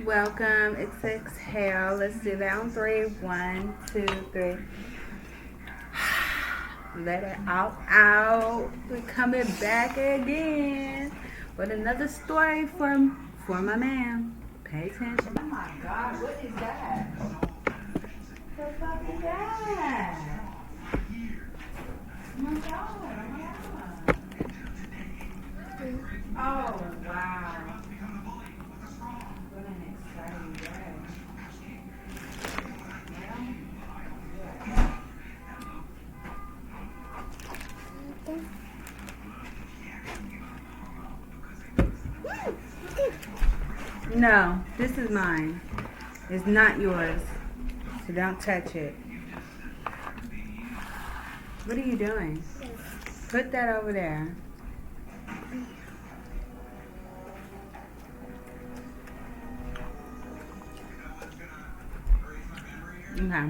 Welcome. It's exhale. Let's do that on three. 1, 2, 3. Let it out. We're coming back again with another story for my man. Pay attention. Oh my God, what is that? What the fuck is that? Oh my God. Oh wow. What an exciting day. No, this is mine. It's not yours. So don't touch it. What are you doing? Put that over there. Okay.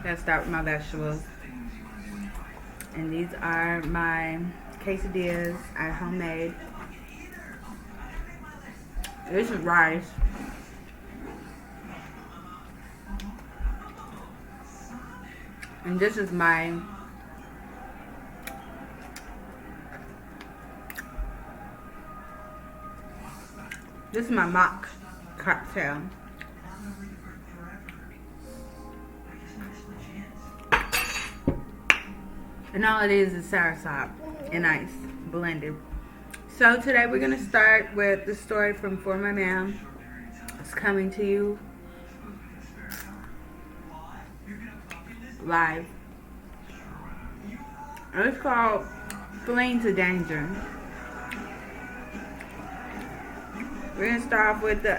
Let's start with my vegetables. And these are my quesadillas I homemade. This is rice. And this is my mock cocktail. And all it is soursop and ice blended. So today we're going to start with the story from For My Man. It's coming to you live. And it's called Fleeing to Danger. We're going to start off with the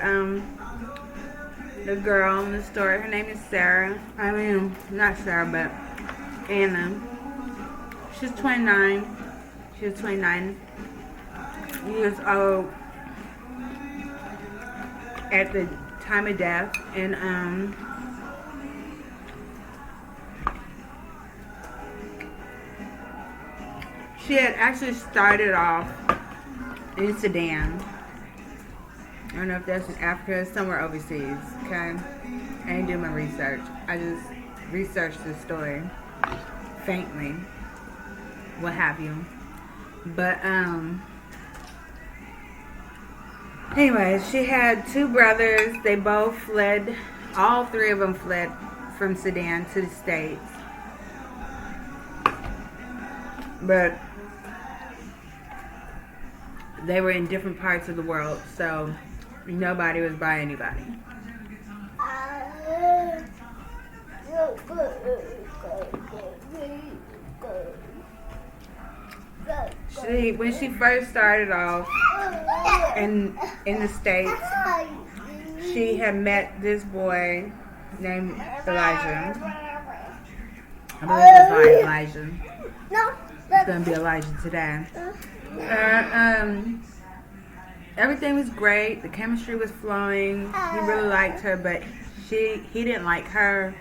girl in the story. Her name is Sarah. I mean, not Sarah, but Anna. She's 29. She was 29 years old at the time of death. And she had actually started off in Sudan. I don't know if that's in Africa, somewhere overseas, okay? I didn't do my research. I just researched the story faintly, what have you. But, anyways, she had two brothers. They both fled, all three of them fled from Sudan to the States. But they were in different parts of the world, so nobody was by anybody. When she first started off in the States, she had met this boy named Elijah. I believe it was Elijah. It's gonna be Elijah today. Everything was great. The chemistry was flowing. He really liked her, but he didn't like her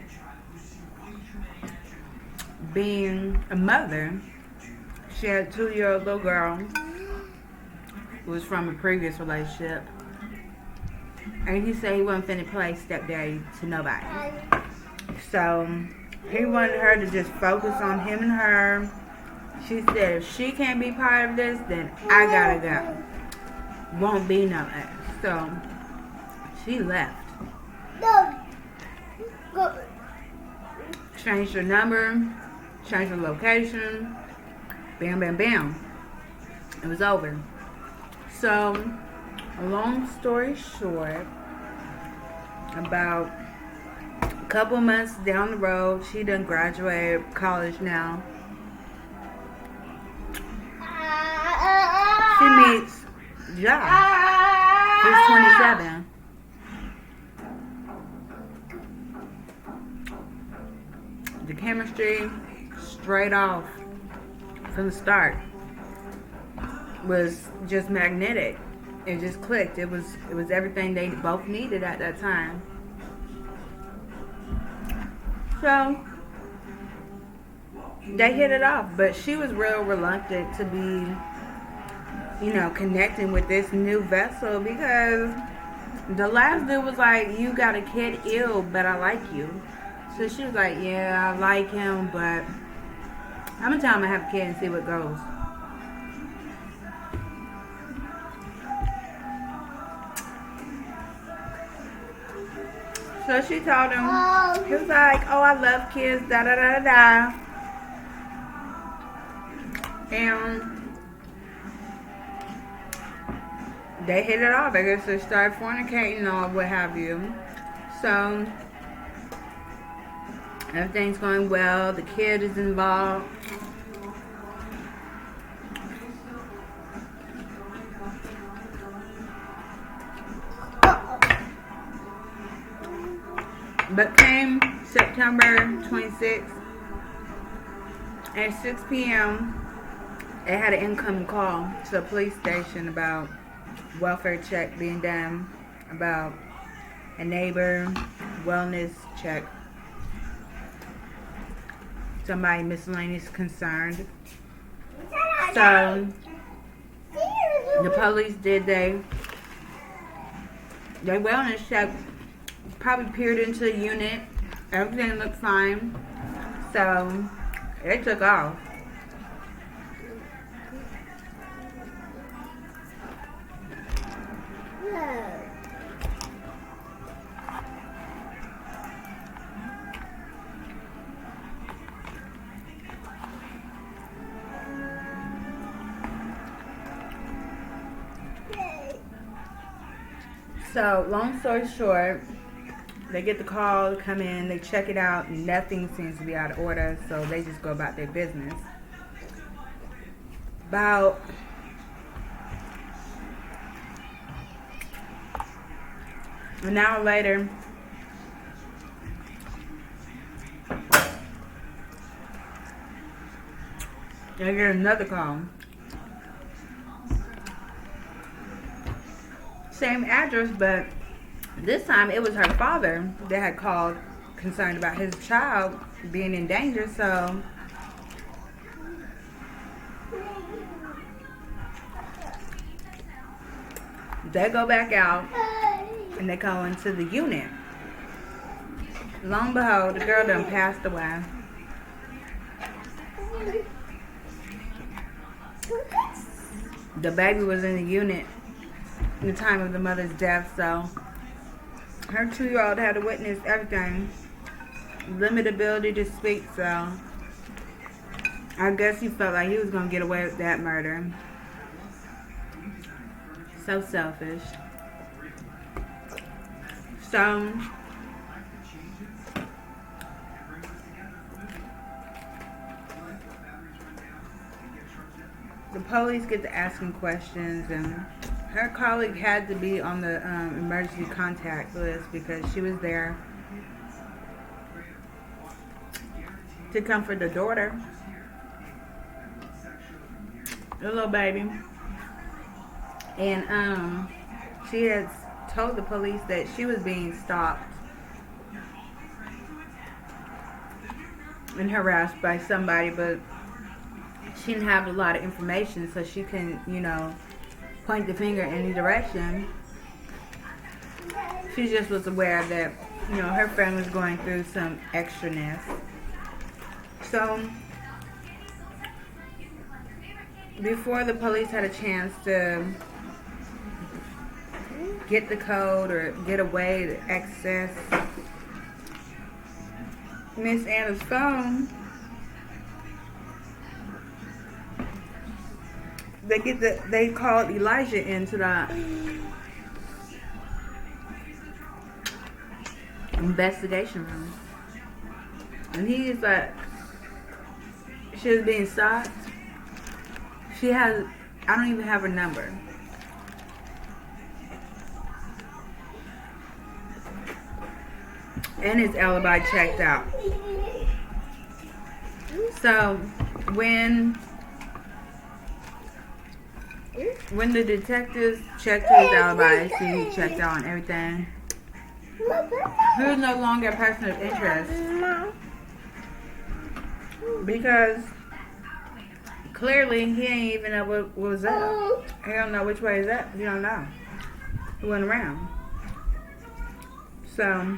being a mother. She had a 2-year-old little girl who was from a previous relationship. And he said he wasn't finna play stepdaddy to nobody. So he wanted her to just focus on him and her. She said if she can't be part of this, then I gotta go. Won't be no ass. So she left. Changed her number, changed her location. Bam, bam, bam. It was over. So, a long story short, about a couple months down the road, she done graduated college now. She meets John. He's 27. The chemistry, straight off from the start, was just magnetic. It just clicked. It was everything they both needed at that time. So they hit it off, but she was real reluctant to be you know, connecting with this new vessel, because the last dude was like, you got a kid, ill, but I like you. So she was like, yeah, I like him, but I'm gonna tell him I have a kid and see what goes. So she told him, he was like, oh, I love kids, da da da da da. And they hit it off. I guess they started fornicating or what have you. So everything's going well. The kid is involved. But came September 26th at 6 p.m. They had an incoming call to the police station about welfare check being done, about a neighbor wellness check. Somebody miscellaneous concerned. So the police did their wellness check, probably peered into the unit. Everything looked fine. So they took off. So long story short, they get the call, come in, they check it out, nothing seems to be out of order, so they just go about their business. About an hour later, they get another call. Same address, but this time it was her father that had called concerned about his child being in danger. So they go back out and they go into the unit. Lo and behold, the girl done passed away. The baby was in the unit in the time of the mother's death, so her 2-year-old had to witness everything. Limited ability to speak, so I guess he felt like he was gonna get away with that murder. So selfish. So the police get to asking questions, and her colleague had to be on the emergency contact list because she was there to comfort the daughter, the little baby. And she had told the police that she was being stalked and harassed by somebody, but she didn't have a lot of information, so she couldn't, you know, point the finger in any direction. She just was aware that, you know, her friend was going through some extraness. So before the police had a chance to get the code or get a way to access Miss Anna's phone, they called Elijah into the investigation room, and he's like, she was being stalked. She has, I don't even have her number. And his alibi checked out. So when the detectives checked his alibi, see he checked out on everything, he was no longer a person of interest because clearly he ain't even know what was up. He don't know which way is up. He don't know. He went around. So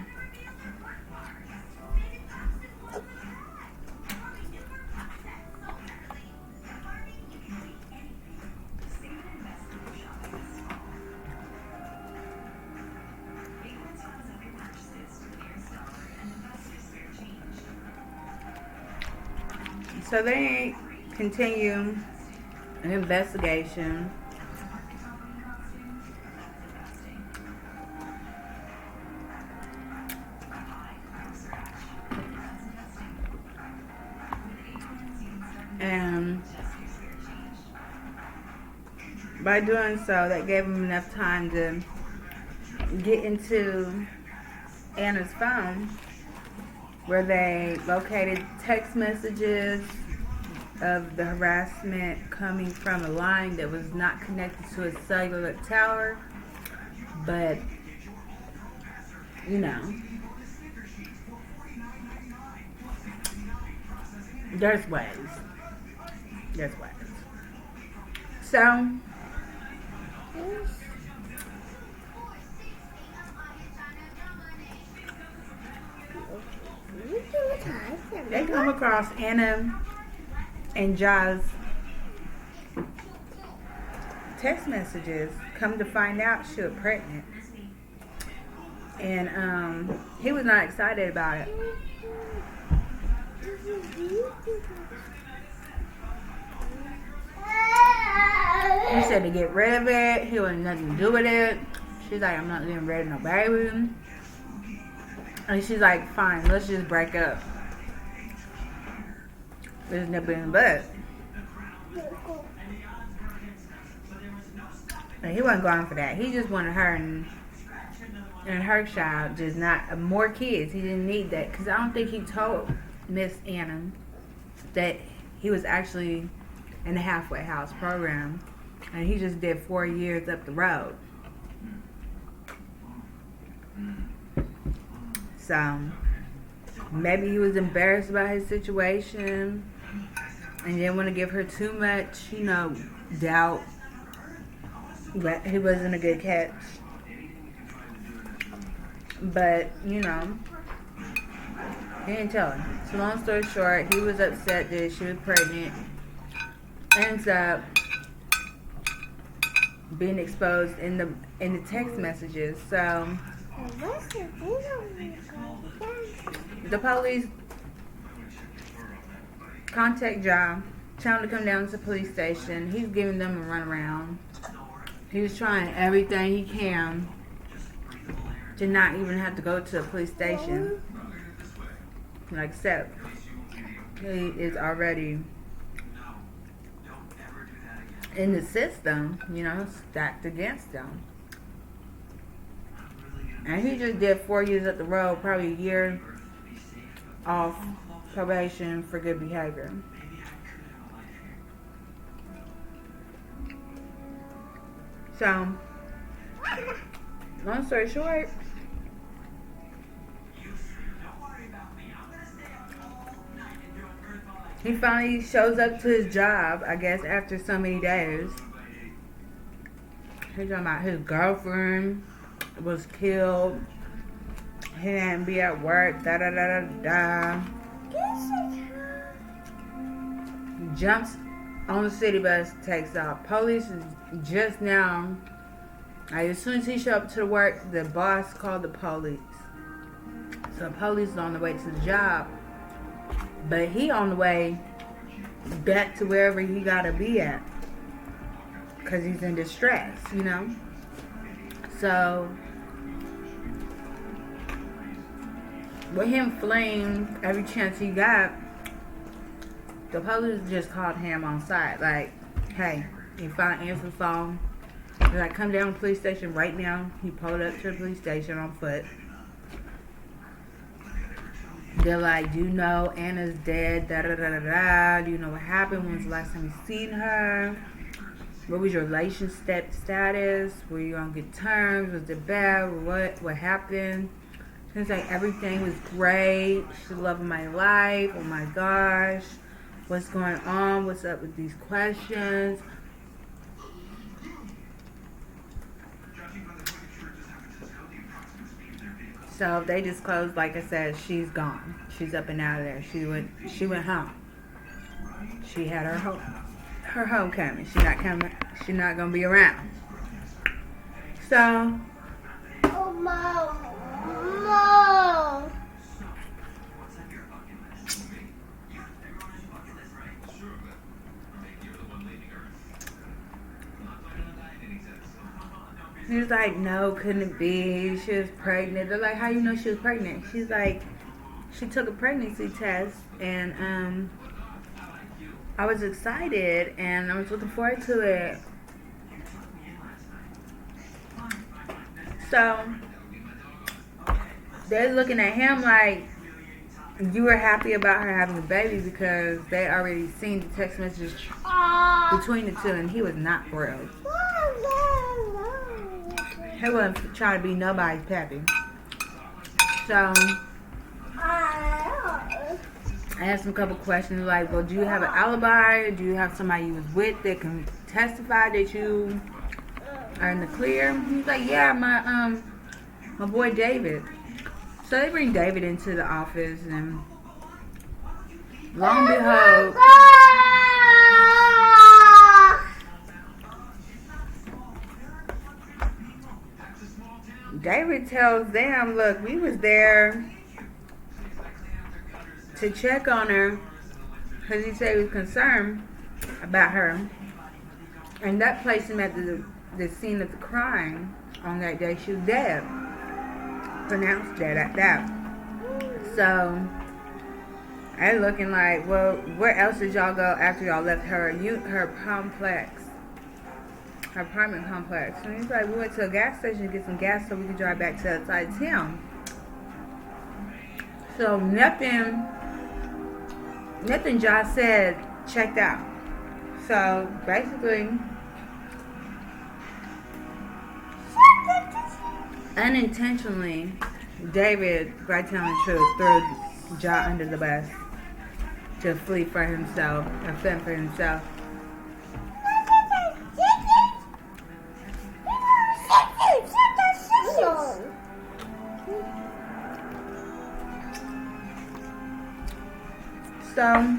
they continue an investigation. And by doing so, that gave him enough time to get into Anna's phone, where they located text messages of the harassment coming from a line that was not connected to a cellular tower. But, you know, there's ways. There's ways. So, they come across Anna and Ja's text messages. Come to find out, she was pregnant. And he was not excited about it. He said to get rid of it. He wanted nothing to do with it. She's like, I'm not getting rid of no baby. And she's like, fine, let's just break up. There's nothing in the butt. And he wasn't going for that. He just wanted her and her child, just not more kids. He didn't need that. Because I don't think he told Miss Anna that he was actually in the halfway house program. And he just did 4 years up the road. So, maybe he was embarrassed about his situation and didn't want to give her too much, doubt. But he wasn't a good catch. But, he didn't tell her. So, long story short, he was upset that she was pregnant. Ends up being exposed in the text messages. So, the police contact John, tell him to come down to the police station. He's giving them a runaround. He's trying everything he can to not even have to go to the police station. Except he is already in the system, stacked against him. And he just did 4 years up the road, probably a year off probation for good behavior. So, long story short, he finally shows up to his job, I guess, after so many days. He's talking about his girlfriend was killed. He didn't be at work. Da da da da da. Jumps on the city bus, takes off. Police is just now. As soon as he showed up to work, the boss called the police. So the police is on the way to the job, but he on the way back to wherever he gotta be at, cause he's in distress, So with him fleeing every chance he got, the police just called him on site. Like, hey, he finally answered the phone. They're like, come down to the police station right now. He pulled up to the police station on foot. They're like, do you know Anna's dead? Da da da da da. Do you know what happened? When's the last time you seen her? What was your relationship status? Were you on good terms? Was it bad? What happened? It's like everything was great. She's the love of my life. Oh my gosh. what's going on, what's up with these questions. So they disclosed, like I said, she's gone. She's up and out of there. She went home. She had her homecoming. She's not coming. She's not gonna be around. So. Oh, Mom. He was like, no, couldn't it be? She was pregnant. They're like, how you know she was pregnant? She's like, she took a pregnancy test, and I was excited, and I was looking forward to it. So they're looking at him like, you were happy about her having a baby because they already seen the text messages between the two, and he was not thrilled. He wasn't trying to be nobody's pappy. So I asked him a couple questions like, well, do you have an alibi? Do you have somebody you was with that can testify that you are in the clear? He's like, yeah, my boy David. So they bring David into the office, and lo and behold, David tells them, look, we was there to check on her because he said he was concerned about her, and that placed him at the scene of the crime on that day. She was dead, pronounced dead at that. So I looking like, well, where else did y'all go after y'all left her complex, her apartment complex? And he's like, we went to a gas station to get some gas so we could drive back to the outside of town. So nothing Josh said checked out. So basically, unintentionally, David, by telling the truth, threw Josh under the bus to flee for himself and fend for himself. So,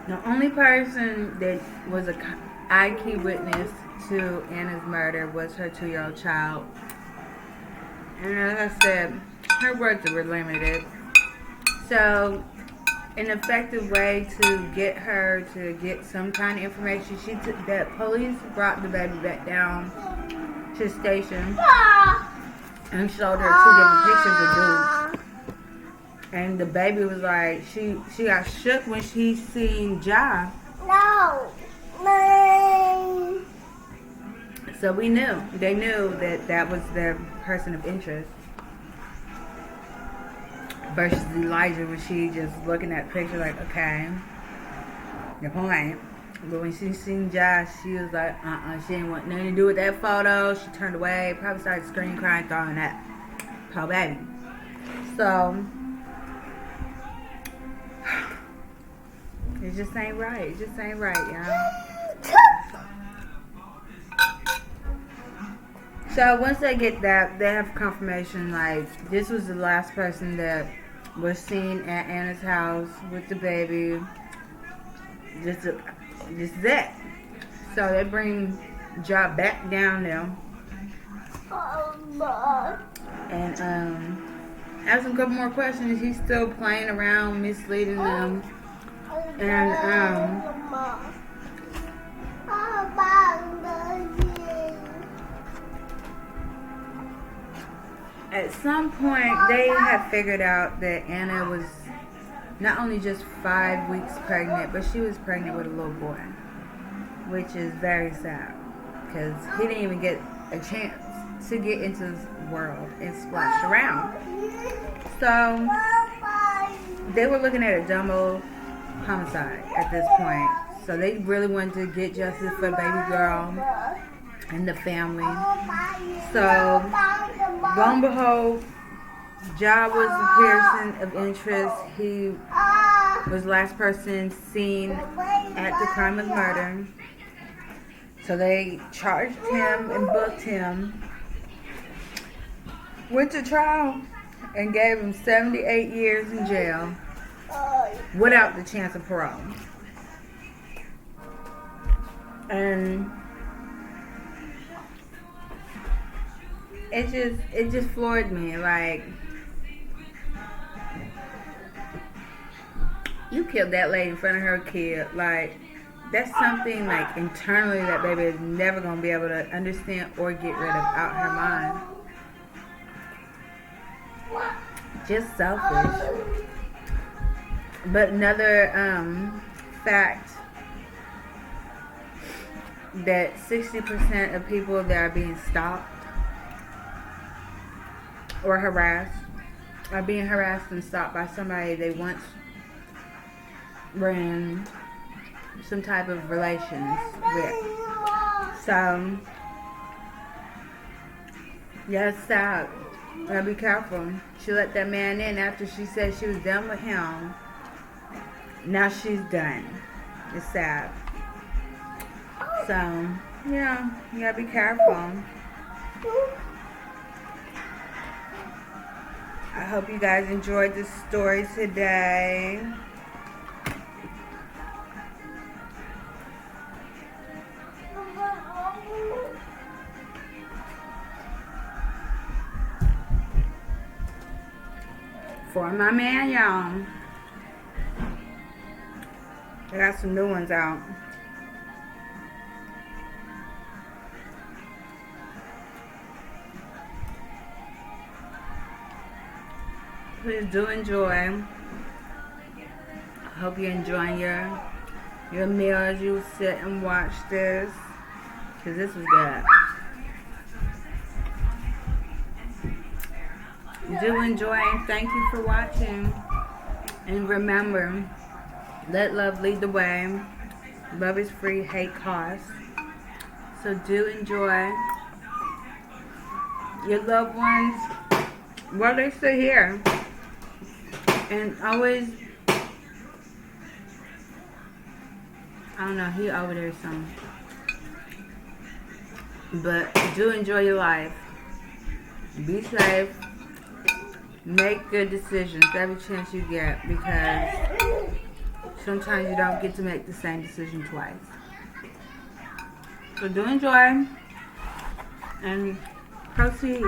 the only person that was a eye-key witness to Anna's murder was her 2-year-old child. And as I said, her words were limited. So, an effective way to get her to get some kind of information, that police brought the baby back down to the station and showed her 2 different pictures of dudes. And the baby was like, she got shook when she seen Ja. No. So they knew that was their person of interest. Versus Elijah, when she just looking at the picture like, okay, the point. But when she seen Ja, she was like, she didn't want nothing to do with that photo. She turned away, probably started screaming, crying, throwing that poor baby. So it just ain't right. It just ain't right, y'all. So once they get that, they have confirmation like this was the last person that was seen at Anna's house with the baby. This is it. So they bring Ja back down there and ask him a couple more questions. He's still playing around, misleading them. And at some point they had figured out that Anna was not only just 5 weeks pregnant, but she was pregnant with a little boy, which is very sad because he didn't even get a chance to get into this world and splash around. So they were looking at a double homicide at this point. So they really wanted to get justice for baby girl and the family. So lo and behold, Ja was the person of interest. He was the last person seen at the crime of murder. So they charged him and booked him, went to trial, and gave him 78 years in jail without the chance of parole. And it just floored me. Like, you killed that lady in front of her kid. Like, that's something, like, internally that baby is never gonna be able to understand or get rid of out her mind. Just selfish. But another fact, that 60% of people that are being stalked or harassed are being harassed and stalked by somebody they once were in some type of relations with. So, yeah, it's sad. Gotta be careful. She let that man in after she said she was done with him. Now she's done. It's sad. So, yeah, you gotta be careful. I hope you guys enjoyed this story today. For my man, y'all. I got some new ones out. Please do enjoy. I hope you're enjoying your meal as you sit and watch this, because this was good. Do enjoy, and thank you for watching. And remember, let love lead the way. Love is free, hate costs. So do enjoy your loved ones while they still here. And always, I don't know, he over there something. But do enjoy your life. Be safe. Make good decisions every chance you get, because sometimes you don't get to make the same decision twice. So do enjoy and proceed.